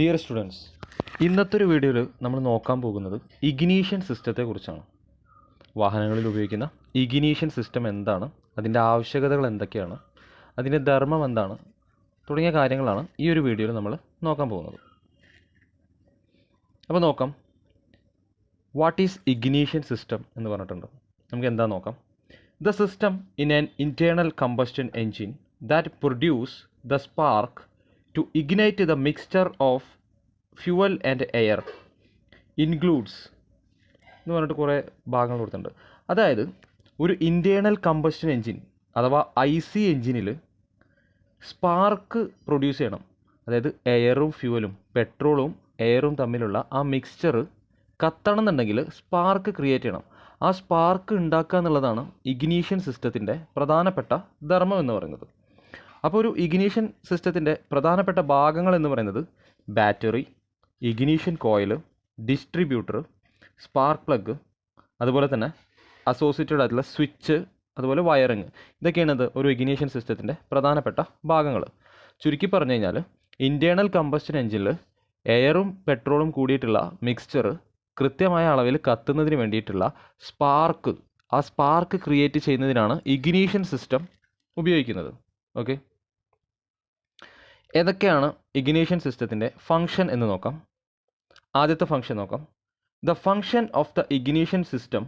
Dear students, ഇന്നത്തെ ഒരു വീഡിയോയിൽ നമ്മൾ നോക്കാൻ പോകുന്നത് ഇഗ്നീഷൻ സിസ്റ്റത്തെക്കുറിച്ചാണ്. വാഹനങ്ങളിൽ ഉപയോഗിക്കുന്ന ഇഗ്നീഷൻ സിസ്റ്റം എന്താണ്, അതിൻ്റെ ആവശ്യകതകൾ എന്തൊക്കെയാണ്, അതിൻ്റെ ധർമ്മം എന്താണ് തുടങ്ങിയ കാര്യങ്ങളാണ് ഈ ഒരു വീഡിയോയിൽ നമ്മൾ നോക്കാൻ പോകുന്നത്. അപ്പോൾ നോക്കാം, വാട്ട് ഈസ് ഇഗ്നീഷൻ സിസ്റ്റം എന്ന് പറഞ്ഞിട്ടുണ്ട്. നമുക്ക് എന്താ നോക്കാം. The system in an internal combustion engine that produce the spark to ignite the mixture of fuel and air includes എന്ന് പറഞ്ഞിട്ട് കുറേ ഭാഗങ്ങൾ കൊടുത്തിട്ടുണ്ട്. അതായത് ഒരു ഇൻറ്റേർണൽ കമ്പസ്റ്റൻ എൻജിൻ അഥവാ IC എൻജിനിൽ സ്പാർക്ക് പ്രൊഡ്യൂസ് ചെയ്യണം. അതായത് എയറും ഫ്യൂവലും പെട്രോളും എയറും തമ്മിലുള്ള ആ മിക്സ്ചർ കത്തണം എന്നുണ്ടെങ്കിൽ സ്പാർക്ക് ക്രിയേറ്റ് ചെയ്യണം. ആ സ്പാർക്ക് ഉണ്ടാക്കുക എന്നുള്ളതാണ് ഇഗ്നീഷൻ സിസ്റ്റത്തിൻ്റെ പ്രധാനപ്പെട്ട ധർമ്മം എന്ന് പറയുന്നത്. അപ്പോൾ ഒരു ഇഗ്നീഷൻ സിസ്റ്റത്തിൻ്റെ പ്രധാനപ്പെട്ട ഭാഗങ്ങൾ എന്ന് പറയുന്നത് battery, ignition coil, distributor, spark plug, അതുപോലെ തന്നെ അസോസിയേറ്റഡ് ആയിട്ടുള്ള സ്വിച്ച്, അതുപോലെ വയറിങ്. ഇതൊക്കെയാണ് ഒരു ഇഗ്നീഷൻ സിസ്റ്റത്തിൻ്റെ പ്രധാനപ്പെട്ട ഭാഗങ്ങൾ. ചുരുക്കി പറഞ്ഞു കഴിഞ്ഞാൽ ഇൻറ്റേർണൽ കമ്പസ്റ്റൻ എൻജിനിൽ എയറും പെട്രോളും കൂടിയിട്ടുള്ള മിക്സ്ചർ കൃത്യമായ അളവിൽ കത്തുന്നതിന് വേണ്ടിയിട്ടുള്ള സ്പാർക്ക്, ആ സ്പാർക്ക് ക്രിയേറ്റ് ചെയ്യുന്നതിനാണ് ഇഗ്നീഷൻ സിസ്റ്റം ഉപയോഗിക്കുന്നത്. ഓക്കെ, ഏതൊക്കെയാണ് ഇഗ്നീഷൻ സിസ്റ്റത്തിൻ്റെ ഫങ്ഷൻ എന്ന് നോക്കാം. ആദ്യത്തെ ഫങ്ഷൻ നോക്കാം. The function of the ignition system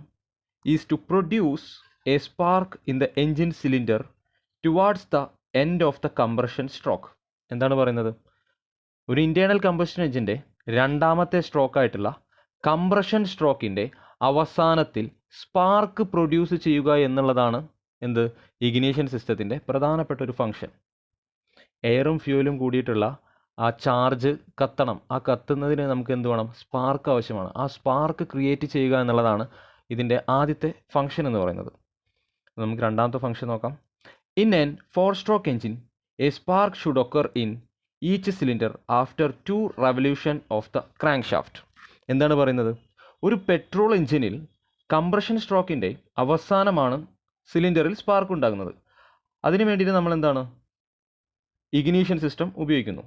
is to produce a spark in the engine cylinder towards the end of the compression stroke. എന്താണ് പറയുന്നത്? ഒരു ഇൻറ്റേർണൽ കമ്പസ്റ്റൻ എൻജിൻ്റെ രണ്ടാമത്തെ സ്ട്രോക്കായിട്ടുള്ള കംപ്രഷൻ സ്ട്രോക്കിൻ്റെ അവസാനത്തിൽ സ്പാർക്ക് പ്രൊഡ്യൂസ് ചെയ്യുക എന്നുള്ളതാണ് ഇഗ്നീഷൻ സിസ്റ്റത്തിൻ്റെ പ്രധാനപ്പെട്ട ഒരു ഫങ്ഷൻ. എയറും ഫ്യൂവലും കൂടിയിട്ടുള്ള ആ ചാർജ് കത്തണം. ആ കത്തുന്നതിന് നമുക്ക് എന്ത് വേണം? സ്പാർക്ക് ആവശ്യമാണ്. ആ സ്പാർക്ക് ക്രിയേറ്റ് ചെയ്യുക എന്നുള്ളതാണ് ഇതിൻ്റെ ആദ്യത്തെ ഫങ്ഷൻ എന്ന് പറയുന്നത്. നമുക്ക് രണ്ടാമത്തെ ഫങ്ഷൻ നോക്കാം. In N 4-stroke engine A spark should occur in each cylinder after 2 revolution of the crank shaft. എന്താണ് പറയുന്നത്? ഒരു പെട്രോൾ എൻജിനിൽ കംപ്രഷൻ സ്ട്രോക്കിൻ്റെ അവസാനമാണ് സിലിണ്ടറിൽ സ്പാർക്ക് ഉണ്ടാകുന്നത്. അതിന് വേണ്ടിയിട്ട് നമ്മൾ എന്താണ് ഇഗ്നീഷൻ സിസ്റ്റം ഉപയോഗിക്കുന്നു.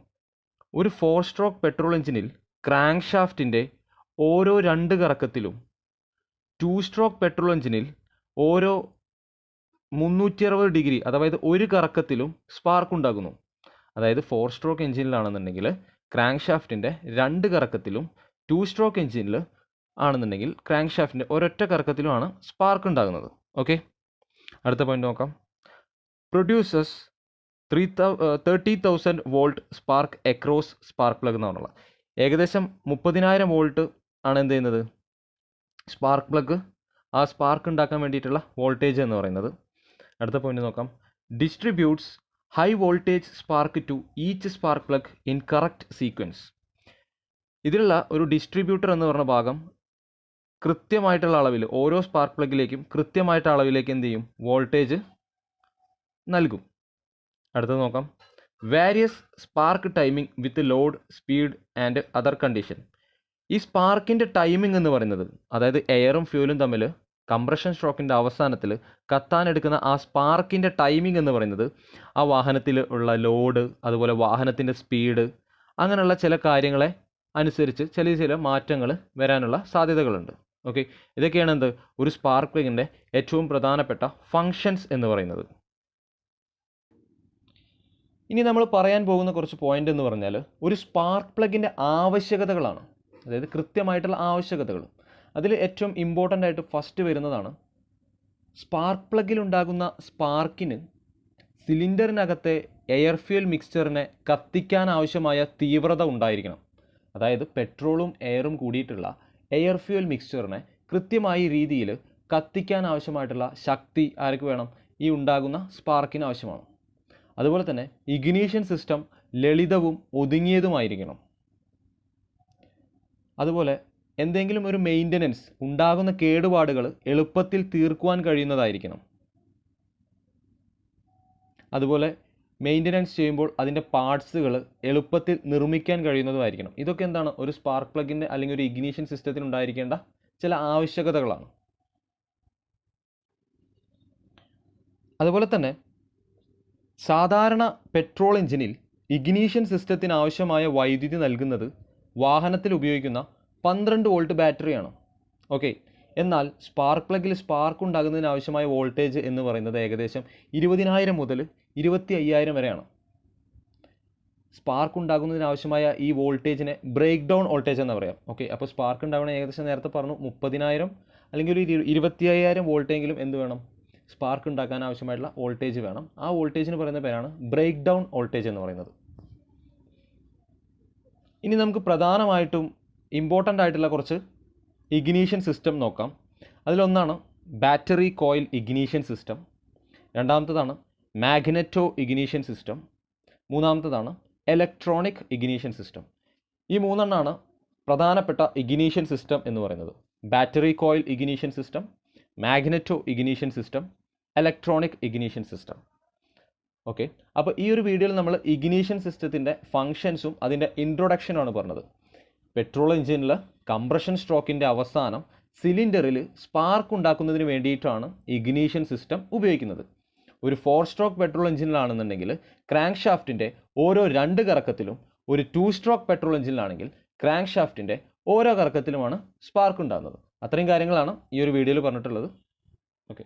ഒരു 4-stroke പെട്രോൾ എഞ്ചിനിൽ ക്രാങ്ക് ഷാഫ്റ്റിൻ്റെ ഓരോ 2 കറക്കത്തിലും 2-stroke പെട്രോൾ എഞ്ചിനിൽ ഓരോ 360 ഡിഗ്രി, അതായത് ഒരു കറക്കത്തിലും സ്പാർക്ക് ഉണ്ടാകുന്നു. അതായത് 4-stroke എഞ്ചിനിലാണെന്നുണ്ടെങ്കിൽ ക്രാങ്ക് ഷാഫ്റ്റിൻ്റെ 2 കറക്കത്തിലും, 2-stroke എഞ്ചിനിൽ ആണെന്നുണ്ടെങ്കിൽ ക്രാങ്ക് ഷാഫ്റ്റിൻ്റെ ഒരൊറ്റ കറക്കത്തിലുമാണ് സ്പാർക്ക് ഉണ്ടാകുന്നത്. ഓക്കെ, അടുത്ത പോയിന്റ് നോക്കാം. Produces 30,000 volt spark across spark plug എന്ന് പറഞ്ഞുള്ള ഏകദേശം 30,000 വോൾട്ട് ആണ് എന്ത് ചെയ്യുന്നത്? സ്പാർക്ക് പ്ലഗ് ആ സ്പാർക്ക് ഉണ്ടാക്കാൻ വേണ്ടിയിട്ടുള്ള വോൾട്ടേജ് എന്ന് പറയുന്നത്. അടുത്ത പോയിന്റ് നോക്കാം. Distributes high voltage spark to each spark plug in correct sequence. ഇതിലുള്ള ഒരു ഡിസ്ട്രിബ്യൂട്ടർ എന്ന് പറഞ്ഞ ഭാഗം കൃത്യമായിട്ടുള്ള അളവിൽ ഓരോ സ്പാർക്ക് പ്ലഗിലേക്കും കൃത്യമായിട്ടുള്ള അളവിലേക്ക് എന്ത് ചെയ്യും? വോൾട്ടേജ് നൽകും. അടുത്തത് നോക്കാം. Various spark timing with load, speed and other condition. ഈ സ്പാർക്കിൻ്റെ ടൈമിംഗ് എന്ന് പറയുന്നത്, അതായത് എയറും ഫ്യൂലും തമ്മിൽ കംപ്രഷൻ സ്ട്രോക്കിൻ്റെ അവസാനത്തിൽ കത്താനെടുക്കുന്ന ആ സ്പാർക്കിൻ്റെ ടൈമിംഗ് എന്ന് പറയുന്നത് ആ വാഹനത്തിൽ ഉള്ള ലോഡ്, അതുപോലെ വാഹനത്തിൻ്റെ സ്പീഡ്, അങ്ങനെയുള്ള ചില കാര്യങ്ങളെ അനുസരിച്ച് ചില മാറ്റങ്ങൾ വരാനുള്ള സാധ്യതകളുണ്ട്. ഓക്കെ, ഇതൊക്കെയാണ് ഒരു സ്പാർക്ക് പ്ലഗിൻ്റെ ഏറ്റവും പ്രധാനപ്പെട്ട ഫങ്ഷൻസ് എന്ന് പറയുന്നത്. ഇനി നമ്മൾ പറയാൻ പോകുന്ന കുറച്ച് പോയിന്റ് എന്ന് പറഞ്ഞാൽ ഒരു സ്പാർക്ക് പ്ലഗിൻ്റെ ആവശ്യകതകളാണ്. അതായത് കൃത്യമായിട്ടുള്ള ആവശ്യകതകൾ. അതിൽ ഏറ്റവും ഇമ്പോർട്ടൻ്റ് ആയിട്ട് ഫസ്റ്റ് വരുന്നതാണ് സ്പാർക്ക് പ്ലഗിൽ ഉണ്ടാകുന്ന സ്പാർക്കിന് സിലിണ്ടറിനകത്തെ എയർ ഫ്യൂൽ മിക്സ്ചറിനെ കത്തിക്കാൻ ആവശ്യമായ തീവ്രത ഉണ്ടായിരിക്കണം. അതായത് പെട്രോളും എയറും കൂടിയിട്ടുള്ള എയർ ഫ്യൂൽ മിക്സ്ചറിനെ കൃത്യമായ രീതിയിൽ കത്തിക്കാൻ ആവശ്യമായിട്ടുള്ള ശക്തി ആർക്ക് വേണം? ഈ ഉണ്ടാകുന്ന സ്പാർക്കിന് ആവശ്യമാണ്. അതുപോലെ തന്നെ ഇഗ്നീഷൻ സിസ്റ്റം ലളിതവും ഒതുങ്ങിയതുമായിരിക്കണം. അതുപോലെ എന്തെങ്കിലും ഒരു മെയിൻ്റനൻസ്, ഉണ്ടാകുന്ന കേടുപാടുകൾ എളുപ്പത്തിൽ തീർക്കുവാൻ കഴിയുന്നതായിരിക്കണം. അതുപോലെ മെയിൻ്റനൻസ് ചെയ്യുമ്പോൾ അതിൻ്റെ പാർട്സുകൾ എളുപ്പത്തിൽ നിർമ്മിക്കാൻ കഴിയുന്നതുമായിരിക്കണം. ഇതൊക്കെ എന്താണ്? ഒരു സ്പാർക്ക് പ്ലഗിൻ്റെ അല്ലെങ്കിൽ ഒരു ഇഗ്നീഷൻ സിസ്റ്റത്തിന് ഉണ്ടായിരിക്കേണ്ട ചില ആവശ്യകതകളാണ്. അതുപോലെ തന്നെ സാധാരണ പെട്രോൾ എഞ്ചിനിൽ ഇഗ്നീഷൻ സിസ്റ്റത്തിന് ആവശ്യമായ വൈദ്യുതി നൽകുന്നത് വാഹനത്തിൽ ഉപയോഗിക്കുന്ന 12 വോൾട്ട് ബാറ്ററിയാണ്. ഓക്കെ, എന്നാൽ സ്പാർക്ക് പ്ലഗിൽ സ്പാർക്ക് ഉണ്ടാകുന്നതിന് ആവശ്യമായ വോൾട്ടേജ് എന്ന് പറയുന്നത് ഏകദേശം 20,000 മുതൽ 25,000 വരെയാണ്. സ്പാർക്ക് ഉണ്ടാകുന്നതിന് ആവശ്യമായ ഈ വോൾട്ടേജിനെ ബ്രേക്ക് ഡൗൺ വോൾട്ടേജ് എന്ന് പറയാം. ഓക്കെ, അപ്പോൾ സ്പാർക്ക് ഉണ്ടാവണ ഏകദേശം നേരത്തെ പറഞ്ഞു 30,000 അല്ലെങ്കിൽ ഒരു 25,000 വോൾട്ടെങ്കിലും എന്ത് വേണം, സ്പാർക്ക് ഉണ്ടാക്കാൻ ആവശ്യമായിട്ടുള്ള വോൾട്ടേജ് വേണം. ആ വോൾട്ടേജിന് പറയുന്ന പേരാണ് ബ്രേക്ക് ഡൗൺ വോൾട്ടേജ് എന്ന് പറയുന്നത്. ഇനി നമുക്ക് പ്രധാനമായിട്ടും ഇമ്പോർട്ടൻ്റ് ആയിട്ടുള്ള കുറച്ച് ഇഗ്നീഷൻ സിസ്റ്റം നോക്കാം. അതിലൊന്നാണ് ബാറ്ററി കോയിൽ ഇഗ്നീഷൻ സിസ്റ്റം, രണ്ടാമത്തതാണ് മാഗ്നെറ്റോ ഇഗ്നീഷൻ സിസ്റ്റം, മൂന്നാമത്തതാണ് ഇലക്ട്രോണിക് ഇഗ്നീഷൻ സിസ്റ്റം. ഈ മൂന്നെണ്ണമാണ് പ്രധാനപ്പെട്ട ഇഗ്നീഷൻ സിസ്റ്റം എന്ന് പറയുന്നത്. Battery coil ignition system, magneto ignition system, electronic ignition system. Okay, അപ്പോൾ ഈ ഒരു വീഡിയോയിൽ നമ്മൾ ഇഗ്നീഷൻ സിസ്റ്റത്തിൻ്റെ ഫങ്ഷൻസും അതിൻ്റെ ഇൻട്രൊഡക്ഷനുമാണ് പറഞ്ഞത്. പെട്രോൾ എഞ്ചിനിൽ കംപ്രഷൻ സ്ട്രോക്കിൻ്റെ അവസാനം സിലിണ്ടറിൽ സ്പാർക്ക് ഉണ്ടാക്കുന്നതിന് വേണ്ടിയിട്ടാണ് ഇഗ്നീഷൻ സിസ്റ്റം ഉപയോഗിക്കുന്നത്. ഒരു 4 സ്ട്രോക്ക് പെട്രോൾ എഞ്ചിനിലാണെന്നുണ്ടെങ്കിൽ ക്രാങ്ക് ഷാഫ്റ്റിൻ്റെ ഓരോ 2 കറക്കത്തിലും, ഒരു 2 സ്ട്രോക്ക് പെട്രോൾ എഞ്ചിനിലാണെങ്കിൽ ക്രാങ്ക് ഷാഫ്റ്റിൻ്റെ ഓരോ കറക്കത്തിലുമാണ് സ്പാർക്ക് ഉണ്ടാകുന്നത്. അത്രയും കാര്യങ്ങളാണ് ഈ ഒരു വീഡിയോയിൽ പറഞ്ഞിട്ടുള്ളത്. ഓക്കെ.